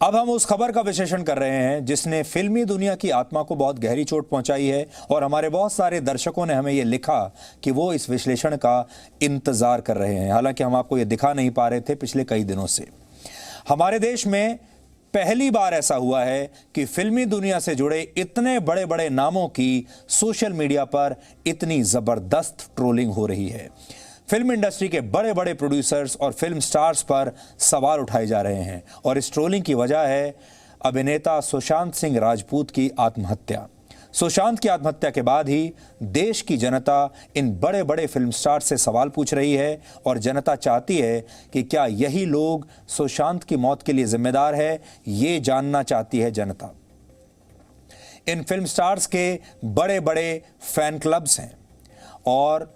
अब हम उस खबर का विश्लेषण कर रहे हैं जिसने फिल्मी दुनिया की आत्मा को बहुत गहरी चोट पहुंचाई है और हमारे बहुत सारे दर्शकों ने हमें यह लिखा कि वो इस विश्लेषण का इंतजार कर रहे हैं। हालांकि हम आपको ये दिखा नहीं पा रहे थे पिछले कई दिनों से। हमारे देश में पहली बार ऐसा हुआ है कि फिल्मी दुनिया से जुड़े इतने बड़े बड़े नामों की सोशल मीडिया पर इतनी जबरदस्त ट्रोलिंग हो रही है। फिल्म इंडस्ट्री के बड़े बड़े प्रोड्यूसर्स और फिल्म स्टार्स पर सवाल उठाए जा रहे हैं और इस ट्रोलिंग की वजह है अभिनेता सुशांत सिंह राजपूत की आत्महत्या। सुशांत की आत्महत्या के बाद ही देश की जनता इन बड़े बड़े फिल्म स्टार से सवाल पूछ रही है और जनता चाहती है कि क्या यही लोग सुशांत की मौत के लिए जिम्मेदार है, ये जानना चाहती है जनता। इन फिल्म स्टार्स के बड़े बड़े फैन क्लब्स हैं और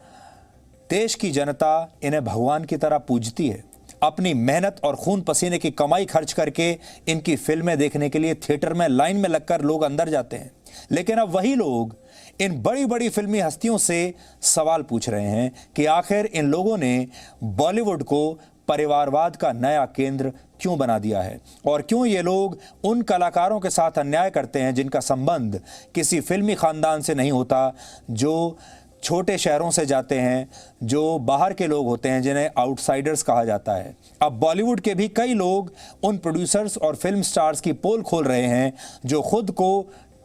देश की जनता इन्हें भगवान की तरह पूजती है। अपनी मेहनत और खून पसीने की कमाई खर्च करके इनकी फिल्में देखने के लिए थिएटर में लाइन में लगकर लोग अंदर जाते हैं। लेकिन अब वही लोग इन बड़ी बड़ी फिल्मी हस्तियों से सवाल पूछ रहे हैं कि आखिर इन लोगों ने बॉलीवुड को परिवारवाद का नया केंद्र क्यों बना दिया है और क्यों ये लोग उन कलाकारों के साथ अन्याय करते हैं जिनका संबंध किसी फिल्मी खानदान से नहीं होता, जो छोटे शहरों से जाते हैं, जो बाहर के लोग होते हैं जिन्हें आउटसाइडर्स कहा जाता है। अब बॉलीवुड के भी कई लोग उन प्रोड्यूसर्स और फिल्म स्टार्स की पोल खोल रहे हैं जो खुद को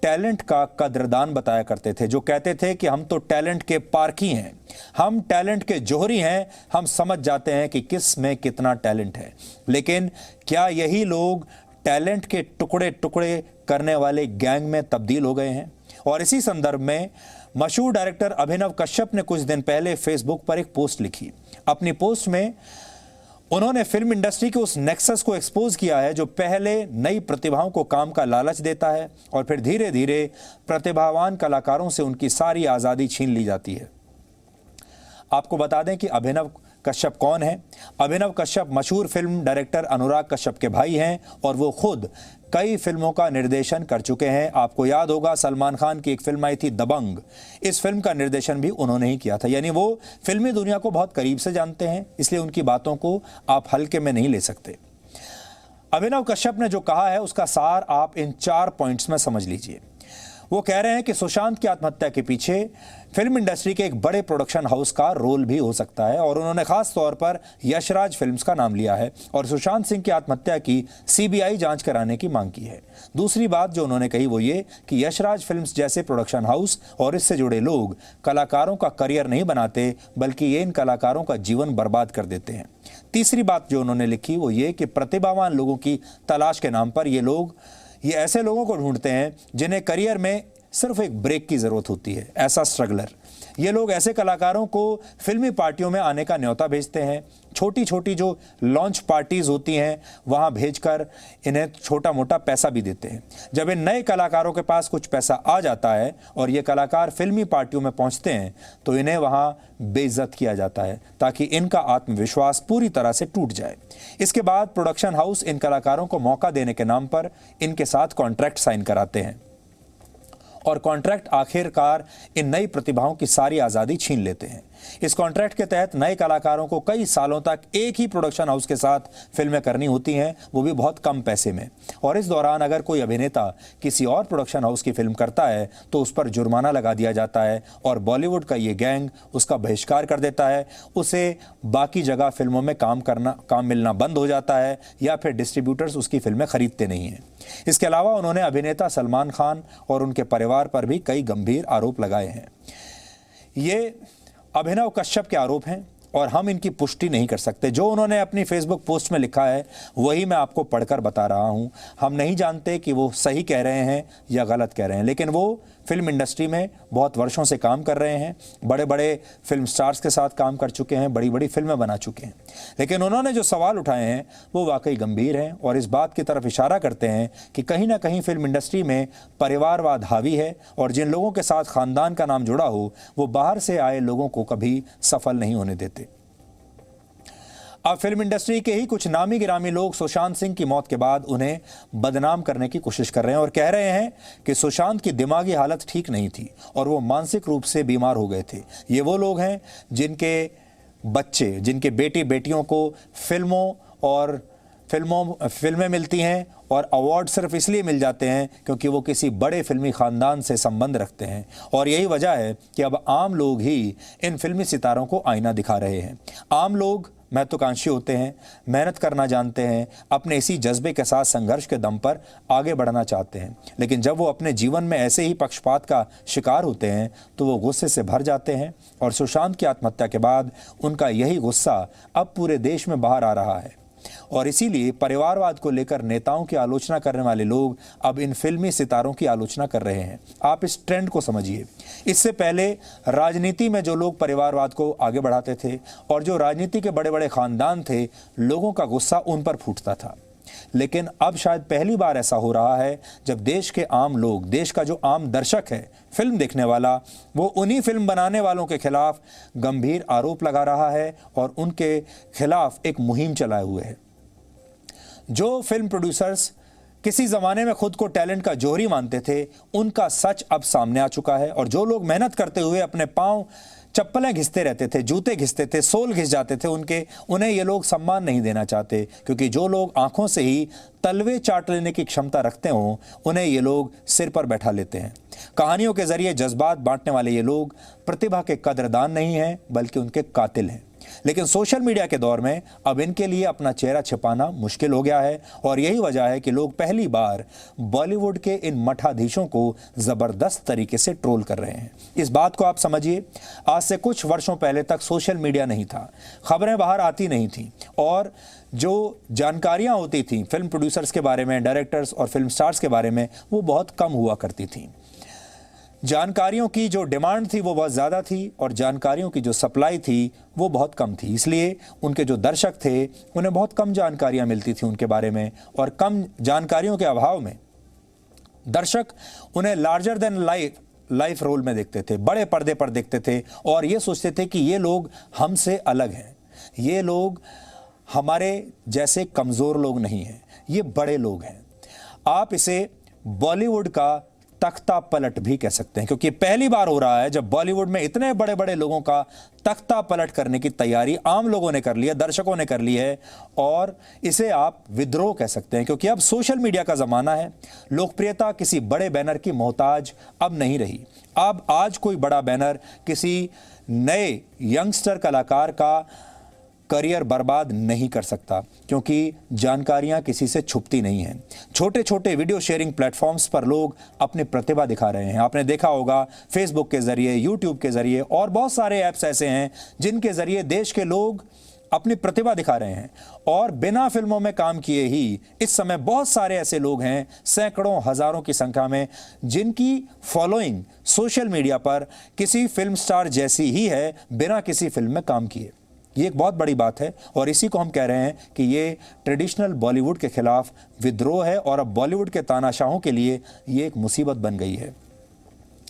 टैलेंट का कद्रदान बताया करते थे, जो कहते थे कि हम तो टैलेंट के पारखी हैं, हम टैलेंट के जोहरी हैं, हम समझ जाते हैं कि किस में कितना टैलेंट है। लेकिन क्या यही लोग टैलेंट के टुकड़े टुकड़े करने वाले गैंग में तब्दील हो गए हैं? और इसी संदर्भ में मशहूर डायरेक्टर अभिनव कश्यप ने कुछ दिन पहले फेसबुक पर एक पोस्ट लिखी। अपनी पोस्ट में उन्होंने फिल्म इंडस्ट्री के उस नेक्सस को एक्सपोज किया है जो पहले नई प्रतिभाओं को काम का लालच देता है और फिर धीरे धीरे प्रतिभावान कलाकारों से उनकी सारी आज़ादी छीन ली जाती है। आपको बता दें कि अभिनव कश्यप कौन है। अभिनव कश्यप मशहूर फिल्म डायरेक्टर अनुराग कश्यप के भाई हैं और वो खुद कई फिल्मों का निर्देशन कर चुके हैं। आपको याद होगा सलमान खान की एक फिल्म आई थी दबंग, इस फिल्म का निर्देशन भी उन्होंने ही किया था। यानी वो फिल्मी दुनिया को बहुत करीब से जानते हैं, इसलिए उनकी बातों को आप हल्के में नहीं ले सकते। अभिनव कश्यप ने जो कहा है उसका सार आप इन 4 पॉइंट्स में समझ लीजिए। वो कह रहे हैं कि सुशांत की आत्महत्या के पीछे फिल्म इंडस्ट्री के एक बड़े प्रोडक्शन हाउस का रोल भी हो सकता है और उन्होंने खास तौर पर यशराज फिल्म्स का नाम लिया है और सुशांत सिंह की आत्महत्या की सीबीआई जांच कराने की मांग की है। दूसरी बात जो उन्होंने कही वो ये कि यशराज फिल्म्स जैसे प्रोडक्शन हाउस और इससे जुड़े लोग कलाकारों का करियर नहीं बनाते बल्कि ये इन कलाकारों का जीवन बर्बाद कर देते हैं। तीसरी बात जो उन्होंने लिखी वो ये कि प्रतिभावान लोगों की तलाश के नाम पर ये ऐसे लोगों को ढूंढते हैं जिन्हें करियर में सिर्फ एक ब्रेक की ज़रूरत होती है, ऐसा स्ट्रगलर। ये लोग ऐसे कलाकारों को फिल्मी पार्टियों में आने का न्योता भेजते हैं। छोटी छोटी जो लॉन्च पार्टीज़ होती हैं वहाँ भेजकर इन्हें छोटा मोटा पैसा भी देते हैं। जब इन नए कलाकारों के पास कुछ पैसा आ जाता है और ये कलाकार फिल्मी पार्टियों में पहुँचते हैं तो इन्हें वहाँ बेइज्जत किया जाता है ताकि इनका आत्मविश्वास पूरी तरह से टूट जाए। इसके बाद प्रोडक्शन हाउस इन कलाकारों को मौका देने के नाम पर इनके साथ कॉन्ट्रैक्ट साइन कराते हैं और कॉन्ट्रैक्ट आखिरकार इन नई प्रतिभाओं की सारी आज़ादी छीन लेते हैं। इस कॉन्ट्रैक्ट के तहत नए कलाकारों को कई सालों तक एक ही प्रोडक्शन हाउस के साथ फिल्में करनी होती हैं, वो भी बहुत कम पैसे में। और इस दौरान अगर कोई अभिनेता किसी और प्रोडक्शन हाउस की फिल्म करता है तो उस पर जुर्माना लगा दिया जाता है और बॉलीवुड का ये गैंग उसका बहिष्कार कर देता है। उसे बाकी जगह फिल्मों में काम मिलना बंद हो जाता है या फिर डिस्ट्रीब्यूटर्स उसकी फिल्में खरीदते नहीं हैं। इसके अलावा उन्होंने अभिनेता सलमान खान और उनके परिवार पर भी कई गंभीर आरोप लगाए हैं। ये अभिनव कश्यप के आरोप हैं और हम इनकी पुष्टि नहीं कर सकते। जो उन्होंने अपनी फेसबुक पोस्ट में लिखा है वही मैं आपको पढ़कर बता रहा हूं। हम नहीं जानते कि वो सही कह रहे हैं या गलत कह रहे हैं, लेकिन वो फिल्म इंडस्ट्री में बहुत वर्षों से काम कर रहे हैं, बड़े बड़े फिल्म स्टार्स के साथ काम कर चुके हैं, बड़ी बड़ी फिल्में बना चुके हैं। लेकिन उन्होंने जो सवाल उठाए हैं वो वाकई गंभीर हैं और इस बात की तरफ इशारा करते हैं कि कहीं ना कहीं फिल्म इंडस्ट्री में परिवारवाद हावी है और जिन लोगों के साथ खानदान का नाम जुड़ा हो वो बाहर से आए लोगों को कभी सफल नहीं होने देते। अब फिल्म इंडस्ट्री के ही कुछ नामी गिरामी लोग सुशांत सिंह की मौत के बाद उन्हें बदनाम करने की कोशिश कर रहे हैं और कह रहे हैं कि सुशांत की दिमागी हालत ठीक नहीं थी और वो मानसिक रूप से बीमार हो गए थे। ये वो लोग हैं जिनके बच्चे, जिनके बेटी बेटियों को फिल्मों और फिल्में मिलती हैं और अवार्ड सिर्फ इसलिए मिल जाते हैं क्योंकि वो किसी बड़े फिल्मी ख़ानदान से संबंध रखते हैं। और यही वजह है कि अब आम लोग ही इन फिल्मी सितारों को आईना दिखा रहे हैं। आम लोग महत्वाकांक्षी होते हैं, मेहनत करना जानते हैं, अपने इसी जज्बे के साथ संघर्ष के दम पर आगे बढ़ना चाहते हैं। लेकिन जब वो अपने जीवन में ऐसे ही पक्षपात का शिकार होते हैं तो वो गुस्से से भर जाते हैं। और सुशांत की आत्महत्या के बाद उनका यही गुस्सा अब पूरे देश में बाहर आ रहा है। और इसीलिए परिवारवाद को लेकर नेताओं की आलोचना करने वाले लोग अब इन फिल्मी सितारों की आलोचना कर रहे हैं। आप इस ट्रेंड को समझिए। इससे पहले राजनीति में जो लोग परिवारवाद को आगे बढ़ाते थे और जो राजनीति के बड़े बड़े खानदान थे, लोगों का गुस्सा उन पर फूटता था। लेकिन अब शायद पहली बार ऐसा हो रहा है जब देश के आम लोग, देश का जो आम दर्शक है, फिल्म देखने वाला, वो उन्हीं फिल्म बनाने वालों के खिलाफ गंभीर आरोप लगा रहा है और उनके खिलाफ एक मुहिम चलाए हुए है। जो फिल्म प्रोड्यूसर्स किसी ज़माने में खुद को टैलेंट का जौहरी मानते थे, उनका सच अब सामने आ चुका है। और जो लोग मेहनत करते हुए अपने पाँव चप्पलें घिसते रहते थे, जूते घिसते थे, सोल घिस जाते थे, उन्हें ये लोग सम्मान नहीं देना चाहते। क्योंकि जो लोग आंखों से ही तलवे चाट लेने की क्षमता रखते हों, उन्हें ये लोग सिर पर बैठा लेते हैं। कहानियों के जरिए जज्बात बांटने वाले ये लोग प्रतिभा के कदरदान नहीं हैं, बल्कि उनके कातिल हैं। लेकिन सोशल मीडिया के दौर में अब इनके लिए अपना चेहरा छिपाना मुश्किल हो गया है। और यही वजह है कि लोग पहली बार बॉलीवुड के इन मठाधीशों को ज़बरदस्त तरीके से ट्रोल कर रहे हैं। इस बात को आप समझिए, आज से कुछ वर्षों पहले तक सोशल मीडिया नहीं था, खबरें बाहर आती नहीं थीं और जो जानकारियां होती थीं फिल्म प्रोड्यूसर्स के बारे में, डायरेक्टर्स और फिल्म स्टार्स के बारे में, वो बहुत कम हुआ करती थीं। जानकारियों की जो डिमांड थी वो बहुत ज़्यादा थी और जानकारियों की जो सप्लाई थी वो बहुत कम थी। इसलिए उनके जो दर्शक थे, उन्हें बहुत कम जानकारियां मिलती थी उनके बारे में। और कम जानकारियों के अभाव में दर्शक उन्हें लार्जर देन लाइफ रोल में देखते थे, बड़े पर्दे पर देखते थे और ये सोचते थे कि ये लोग हमसे अलग हैं, ये लोग हमारे जैसे कमज़ोर लोग नहीं हैं, ये बड़े लोग हैं। आप इसे बॉलीवुड का तख्ता पलट भी कह सकते हैं, क्योंकि पहली बार हो रहा है जब बॉलीवुड में इतने बड़े बड़े लोगों का तख्ता पलट करने की तैयारी आम लोगों ने कर ली है, दर्शकों ने कर ली है। और इसे आप विद्रोह कह सकते हैं, क्योंकि अब सोशल मीडिया का ज़माना है। लोकप्रियता किसी बड़े बैनर की मोहताज अब नहीं रही। अब आज कोई बड़ा बैनर किसी नए यंगस्टर कलाकार का करियर बर्बाद नहीं कर सकता, क्योंकि जानकारियां किसी से छुपती नहीं हैं। छोटे छोटे वीडियो शेयरिंग प्लेटफॉर्म्स पर लोग अपनी प्रतिभा दिखा रहे हैं। आपने देखा होगा फेसबुक के ज़रिए, यूट्यूब के ज़रिए और बहुत सारे ऐप्स ऐसे हैं जिनके ज़रिए देश के लोग अपनी प्रतिभा दिखा रहे हैं। और बिना फिल्मों में काम किए ही इस समय बहुत सारे ऐसे लोग हैं, सैकड़ों हज़ारों की संख्या में, जिनकी फॉलोइंग सोशल मीडिया पर किसी फिल्म स्टार जैसी ही है, बिना किसी फिल्म में काम किए। ये एक बहुत बड़ी बात है और इसी को हम कह रहे हैं कि ये ट्रेडिशनल बॉलीवुड के खिलाफ विद्रोह है और अब बॉलीवुड के तानाशाहों के लिए ये एक मुसीबत बन गई है।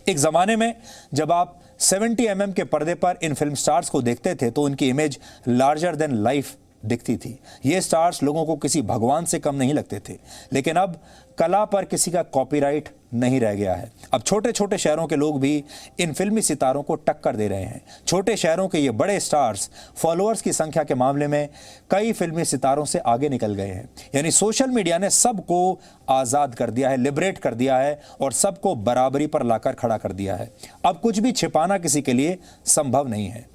एक ज़माने में जब आप 70 mm के पर्दे पर इन फिल्म स्टार्स को देखते थे तो उनकी इमेज लार्जर देन लाइफ दिखती थी। ये स्टार्स लोगों को किसी भगवान से कम नहीं लगते थे। लेकिन अब कला पर किसी का कॉपीराइट नहीं रह गया है। अब छोटे छोटे शहरों के लोग भी इन फिल्मी सितारों को टक्कर दे रहे हैं। छोटे शहरों के ये बड़े स्टार्स फॉलोअर्स की संख्या के मामले में कई फिल्मी सितारों से आगे निकल गए हैं। यानी सोशल मीडिया ने सबको आज़ाद कर दिया है, लिबरेट कर दिया है और सबको बराबरी पर लाकर खड़ा कर दिया है। अब कुछ भी छिपाना किसी के लिए संभव नहीं है।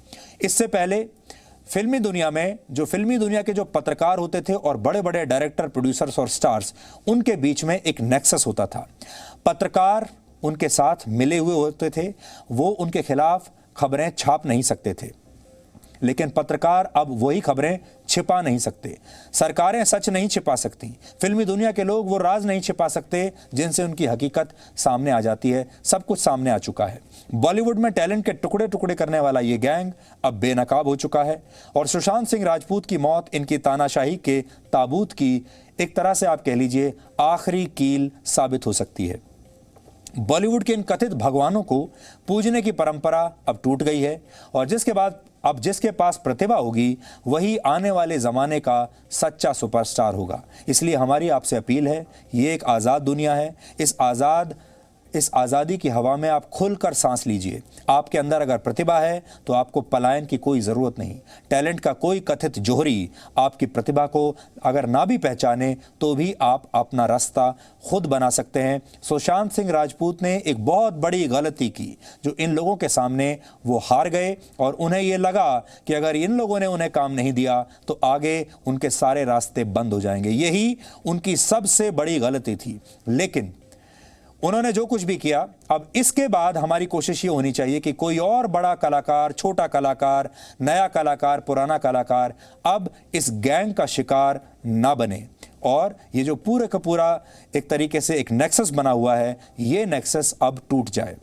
इससे पहले फिल्मी दुनिया में फिल्मी दुनिया के जो पत्रकार होते थे और बड़े बड़े डायरेक्टर, प्रोड्यूसर्स और स्टार्स, उनके बीच में एक नेक्सस होता था। पत्रकार उनके साथ मिले हुए होते थे, वो उनके खिलाफ खबरें छाप नहीं सकते थे, लेकिन पत्रकार अब वही खबरें छिपा नहीं सकते। सरकारें सच नहीं छिपा सकती, फिल्मी दुनिया के लोग वो राज नहीं छिपा सकते जिनसे उनकी हकीकत सामने आ जाती है। सब कुछ सामने आ चुका है। बॉलीवुड में टैलेंट के टुकड़े टुकड़े करने वाला ये गैंग अब बेनकाब हो चुका है और सुशांत सिंह राजपूत की मौत इनकी तानाशाही के ताबूत की एक तरह से आप कह लीजिए आखिरी कील साबित हो सकती है। बॉलीवुड के इन कथित भगवानों को पूजने की परंपरा अब टूट गई है और जिसके पास प्रतिभा होगी वही आने वाले ज़माने का सच्चा सुपरस्टार होगा। इसलिए हमारी आपसे अपील है, ये एक आज़ाद दुनिया है। इस आज़ाद इस आज़ादी की हवा में आप खुलकर सांस लीजिए। आपके अंदर अगर प्रतिभा है तो आपको पलायन की कोई ज़रूरत नहीं। टैलेंट का कोई कथित जोहरी आपकी प्रतिभा को अगर ना भी पहचाने तो भी आप अपना रास्ता खुद बना सकते हैं। सुशांत सिंह राजपूत ने एक बहुत बड़ी गलती की जो इन लोगों के सामने वो हार गए और उन्हें ये लगा कि अगर इन लोगों ने उन्हें काम नहीं दिया तो आगे उनके सारे रास्ते बंद हो जाएंगे। यही उनकी सबसे बड़ी गलती थी। लेकिन उन्होंने जो कुछ भी किया, अब इसके बाद हमारी कोशिश ये होनी चाहिए कि कोई और बड़ा कलाकार, छोटा कलाकार, नया कलाकार, पुराना कलाकार अब इस गैंग का शिकार ना बने और ये जो पूरे का पूरा एक तरीके से एक नेक्सस बना हुआ है, ये नेक्सस अब टूट जाए।